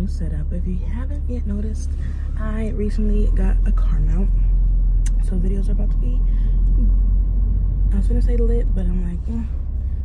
new setup. If you haven't yet noticed, I recently got a car mount, so videos are about to be, I was gonna say lit, but I'm like,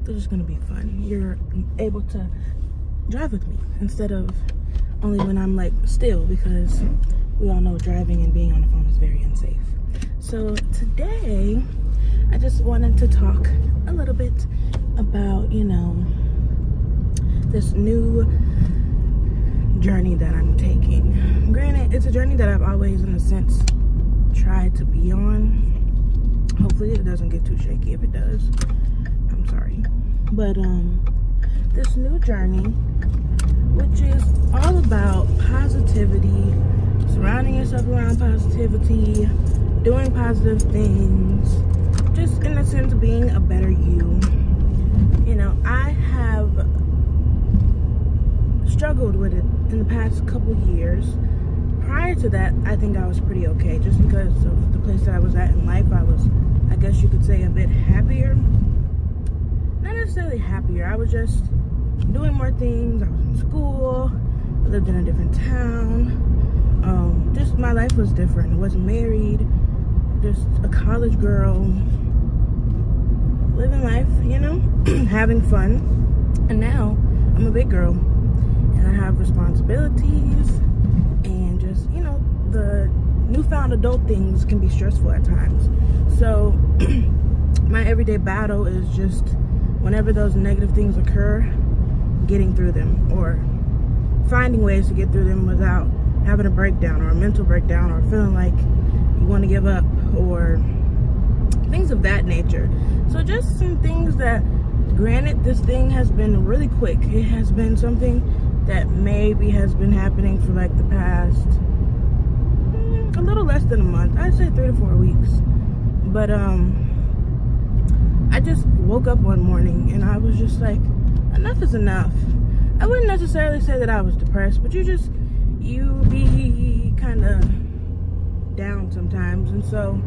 they're just gonna be fun. You're able to drive with me instead of only when I'm like still, because we all know driving and being on the phone is very unsafe. So today I just wanted to talk a little bit about, you know, this new journey that I'm taking. Granted, it's a journey that I've always, in a sense, tried to be on. Hopefully it doesn't get too shaky. If it does, I'm sorry. But this new journey, which is all about positivity, surrounding yourself around positivity, doing positive things, just in a sense being a better you. You know, I have struggled with it in the past couple years. Prior to that, I think I was pretty okay, just because of the place that I was at in life. I was, I guess you could say, a bit happier. Not necessarily happier, I was just doing more things. I was in school, I lived in a different town. Just my life was different. I wasn't married, just a college girl, living life, you know, having fun. And now I'm a big girl and I have responsibilities, and just, you know, the newfound adult things can be stressful at times. So my everyday battle is just, whenever those negative things occur, getting through them, or finding ways to get through them without having a breakdown or a mental breakdown, or feeling like you want to give up, or things of that nature. So just some things that, granted, this thing has been really quick. It has been something that maybe has been happening for like the past a little less than a month. I'd say 3 to 4 weeks. But I just woke up one morning and I was just like, enough is enough. I wouldn't necessarily say that I was depressed, but you be kind of down sometimes. And so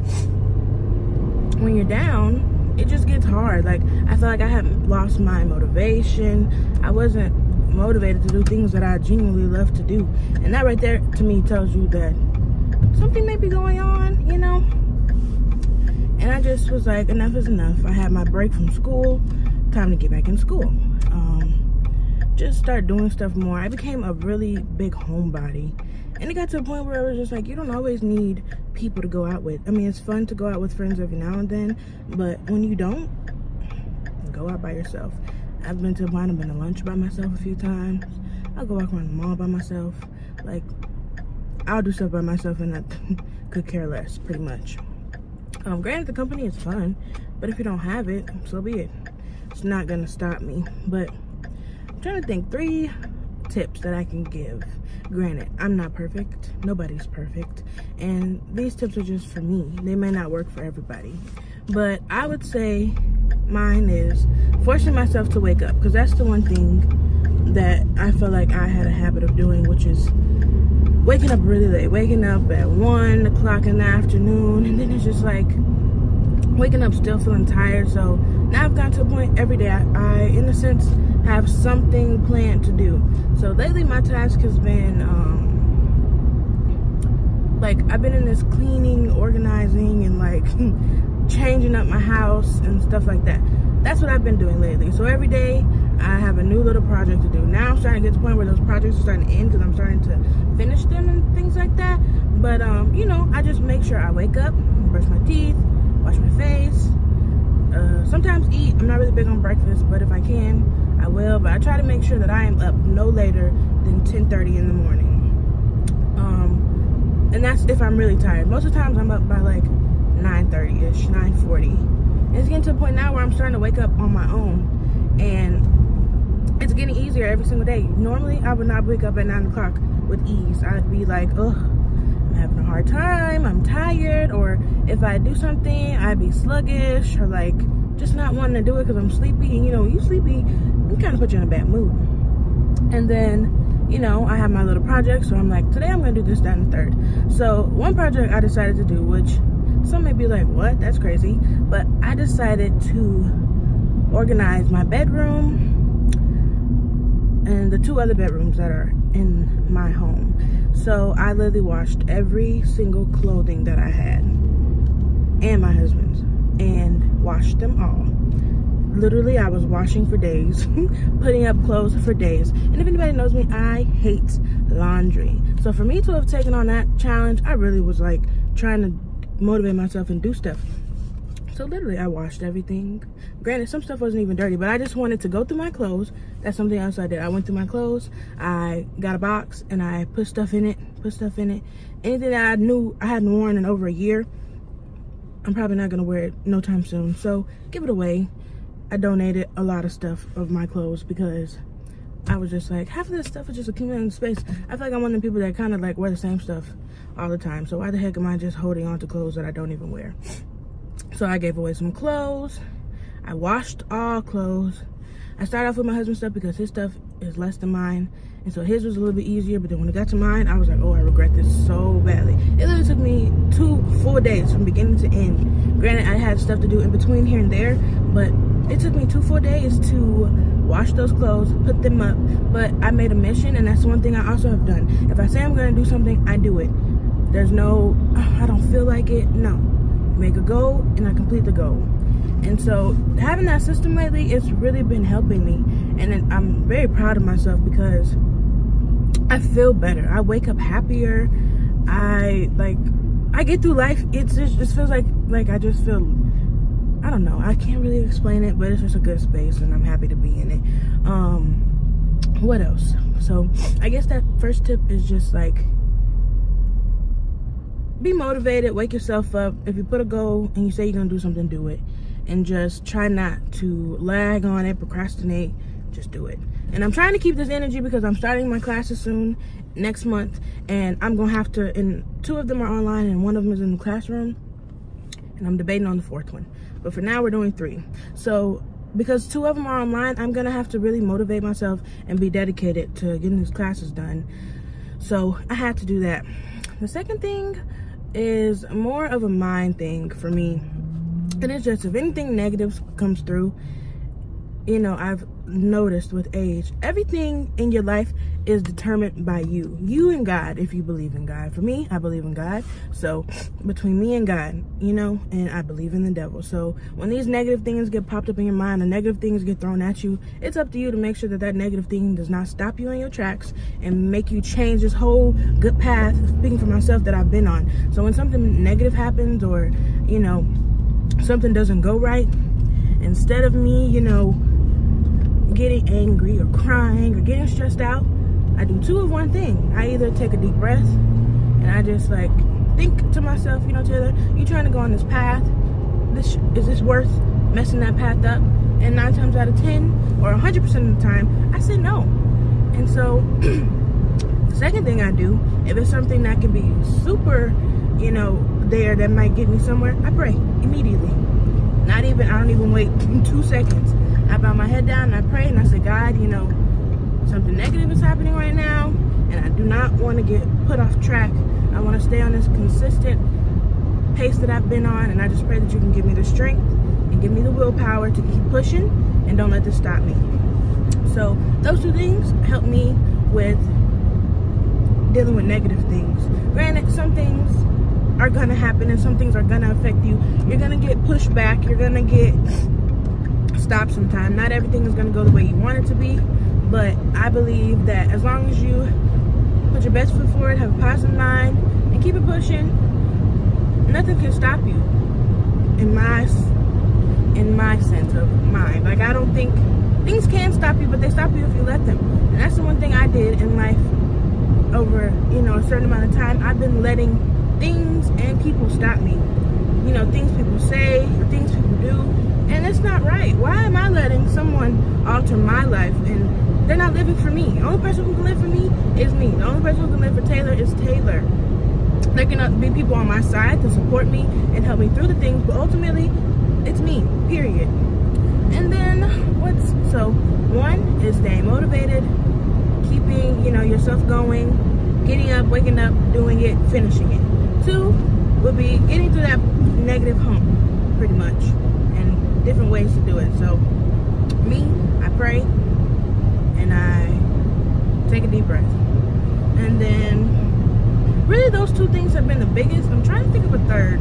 when you're down, it just gets hard. Like, I felt like I had lost my motivation. I wasn't motivated to do things that I genuinely love to do. And that right there, to me, tells you that something may be going on, you know? And I just was like, enough is enough. I had my break from school, time to get back in school. Just start doing stuff more. I became a really big homebody. And it got to a point where I was just like, you don't always need people to go out with. I mean, it's fun to go out with friends every now and then, but when you don't, go out by yourself. I've been to the point, I've been to lunch by myself a few times. I'll go walk around the mall by myself. Like, I'll do stuff by myself and I could care less, pretty much. Granted, the company is fun, but if you don't have it, so be it. It's not gonna stop me. But I'm trying to think 3 tips that I can give. Granted, I'm not perfect, nobody's perfect, and these tips are just for me. They may not work for everybody, but I would say mine is forcing myself to wake up, because that's the one thing that I feel like I had a habit of doing, which is waking up really late, waking up at 1 o'clock in the afternoon, and then it's just like waking up still feeling tired. So now I've gotten to a point every day I in a sense have something planned to do. So lately my task has been like, I've been in this cleaning, organizing, and like changing up my house and stuff like that. That's what I've been doing lately. So every day I have a new little project to do. Now I'm starting to get to the point where those projects are starting to end, because I'm starting to finish them and things like that. But you know, I just make sure I wake up, brush my teeth, wash my face, sometimes eat. I'm not really big on breakfast, but if I can, I will. But I try to make sure that I am up no later than 10:30 in the morning. And that's if I'm really tired. Most of the times I'm up by like 9:30ish, 9:40. And it's getting to a point now where I'm starting to wake up on my own, and it's getting easier every single day. Normally I would not wake up at 9 o'clock with ease. I'd be like, ugh, I'm having a hard time, I'm tired. Or if I do something, I'd be sluggish, or like just not wanting to do it because I'm sleepy. And you know, when you sleepy, it kind of put you in a bad mood. And then, you know, I have my little project, so I'm like, today I'm gonna do this, that, and the third. So one project I decided to do, which some may be like, what, that's crazy, but I decided to organize my bedroom and the 2 other bedrooms that are in my home. So I literally washed every single clothing that I had, and my husband's, and washed them all. Literally, I was washing for days, putting up clothes for days. And if anybody knows me, I hate laundry. So for me to have taken on that challenge, I really was like trying to motivate myself and do stuff. So literally, I washed everything. Granted, some stuff wasn't even dirty, but I just wanted to go through my clothes. That's something else I did. I went through my clothes. I got a box and I put stuff in it. Anything that I knew I hadn't worn in over a year, I'm probably not gonna wear it no time soon. So give it away. I donated a lot of stuff of my clothes because I was just like, half of this stuff is just accumulating space. I feel like I'm one of the people that kind of like wear the same stuff all the time. So why the heck am I just holding on to clothes that I don't even wear? So I gave away some clothes. I washed all clothes. I started off with my husband's stuff because his stuff is less than mine. And so his was a little bit easier. But then when it got to mine, I was like, oh, I regret this so badly. It literally took me 2 full days from beginning to end. Granted, I had stuff to do in between here and there. But it took me 2 full days to wash those clothes, put them up. But I made a mission, and that's one thing I also have done. If I say I'm going to do something, I do it. There's no, oh, I don't feel like it. No. Make a goal and I complete the goal. And so having that system lately, it's really been helping me, and I'm very proud of myself because I feel better. I wake up happier. I get through life. It just feels like I just feel, I don't know, I can't really explain it, but it's just a good space and I'm happy to be in it. What else? So I guess that first tip is just like, be motivated, wake yourself up. If you put a goal and you say you're gonna do something, do it. And just try not to lag on it, procrastinate, just do it. And I'm trying to keep this energy because I'm starting my classes soon, next month, and I'm gonna have to, and 2 of them are online and 1 of them is in the classroom, and I'm debating on the 4th one. But for now, we're doing 3. So because 2 of them are online, I'm gonna have to really motivate myself and be dedicated to getting these classes done. So I had to do that. The second thing is more of a mind thing for me, and it's just if anything negative comes through, you know, I've noticed with age, everything in your life is determined by you and God, if you believe in God. For me, I believe in God. So between me and God, you know, and I believe in the devil. So when these negative things get popped up in your mind, the negative things get thrown at you, it's up to you to make sure that that negative thing does not stop you in your tracks and make you change this whole good path, speaking for myself, that I've been on. So when something negative happens, or, you know, something doesn't go right, instead of me, you know, getting angry or crying or getting stressed out, I do 2 of one thing. I either take a deep breath and I just like think to myself, you know, Taylor, you trying to go on this path, is this worth messing that path up? And 9 times out of 10 or 100% of the time, I say no. And so the second thing I do, if it's something that can be super, you know, there that might get me somewhere, I pray immediately. I don't even wait 2 seconds. I bow my head down and I pray and I say, God, you know, something negative is happening right now, and I do not want to get put off track. I want to stay on this consistent pace that I've been on, and I just pray that you can give me the strength and give me the willpower to keep pushing, and don't let this stop me. So those 2 things help me with dealing with negative things. Granted, some things are going to happen and some things are going to affect you. You're going to get pushed back. You're going to get stopped sometime. Not everything is going to go the way you want it to be, but I believe that as long as you put your best foot forward, have a positive mind, and keep it pushing, nothing can stop you. In my sense of mind, like, I don't think things can stop you, but they stop you if you let them. And that's the one thing I did in life over, you know, a certain amount of time. I've been letting things and people stop me. You know, things people say or things people do, and it's not right. Why am I letting someone alter my life and they're not living for me? The only person who can live for me is me. The only person who can live for Taylor is Taylor. There can be people on my side to support me and help me through the things, but ultimately, it's me, period. And then, so 1 is staying motivated, keeping, you know, yourself going, getting up, waking up, doing it, finishing it. 2 would be getting through that negative hump, pretty much, and different ways to do it. So me, I pray and I take a deep breath. And then really those two things have been the biggest. I'm trying to think of a third,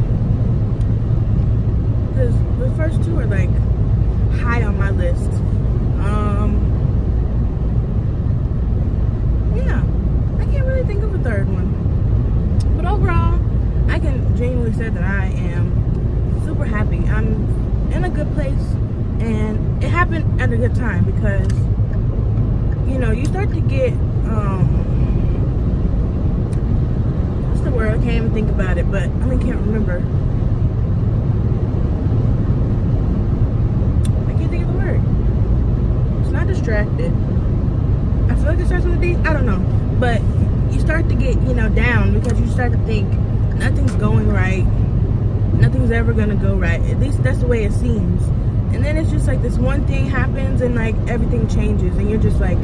because the first two are like high on my list. Yeah, I can't really think of a third one. But overall, I can genuinely say that I am super happy. I'm in a good place, and it happened at a good time because, you know, you start to get, what's the word? I can't even think about it, but I can't remember. I can't think of the word. It's not distracted. I feel like it starts with a D. I don't know. But you start to get, you know, down because you start to think nothing's going right. Nothing's ever going to go right. At least that's the way it seems. And then it's just like this one thing happens and like everything changes. And you're just like,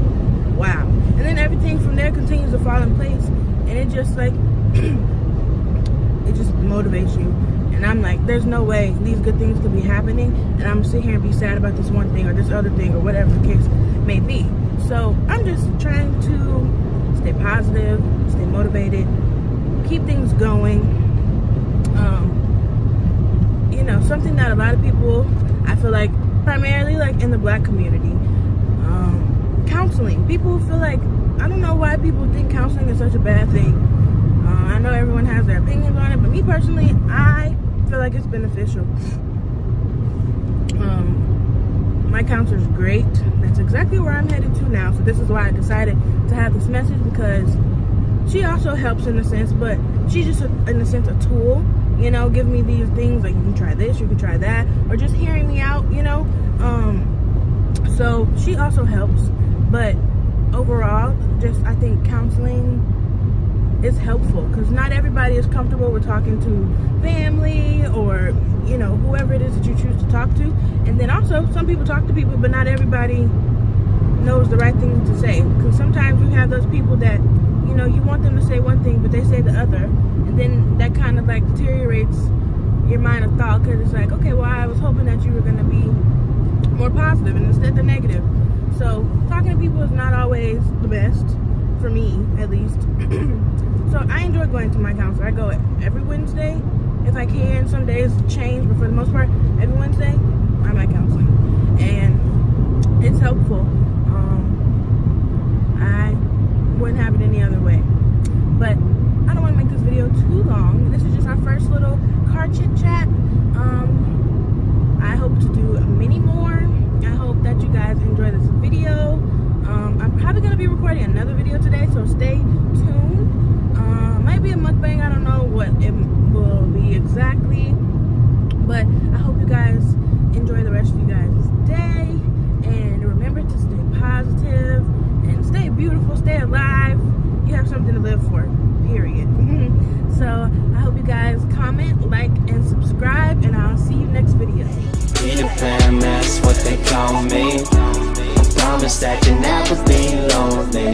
wow. And then everything from there continues to fall in place. And it just like, it just motivates you. And I'm like, there's no way these good things could be happening. And I'm going to sit here and be sad about this one thing or this other thing or whatever the case may be. So I'm just trying to stay positive, stay motivated, keep things going. You know, something that a lot of people, I feel like, primarily like in the Black community, counseling. People feel like, I don't know why people think counseling is such a bad thing. I know everyone has their opinions on it, but me personally, I feel like it's beneficial. My counselor's great. That's exactly where I'm headed to now. So this is why I decided to have this message, because she also helps in a sense, but she's just in a sense a tool, you know, giving me these things like, you can try this, you can try that, or just hearing me out, you know. So she also helps, but overall, just I think counseling is helpful because not everybody is comfortable with talking to family or, you know, whoever it is that you choose to talk to. And then also some people talk to people, but not everybody knows the right thing to say, because sometimes you have those people that, you know, you want them to say one thing but they say the other, and then that kind of like deteriorates your mind of thought, because it's like, okay, well, I was hoping that you were going to be more positive and instead they're negative. So talking to people is not always the best, for me at least. So I enjoy going to my counselor. I go every Wednesday if I can. Some days change, but for the most part, every Wednesday I'm at counseling, and it's helpful. I wouldn't have it any other way. But I don't want to make this video too long. This is just our first little car chit chat. I hope to do many more. I hope that you guys enjoy this video. I'm probably going to be recording another video today, so stay tuned. Might be a mukbang. I don't know what it will be exactly, but I hope you guys enjoy the rest of you guys' day, and remember to stay positive and stay beautiful, stay alive. You have something to live for, period. So I hope you guys comment, like, and subscribe, and I'll see you next video. Peter Pan, that's what they call me. I promise that you'll never be lonely.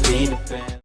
Peter Pan.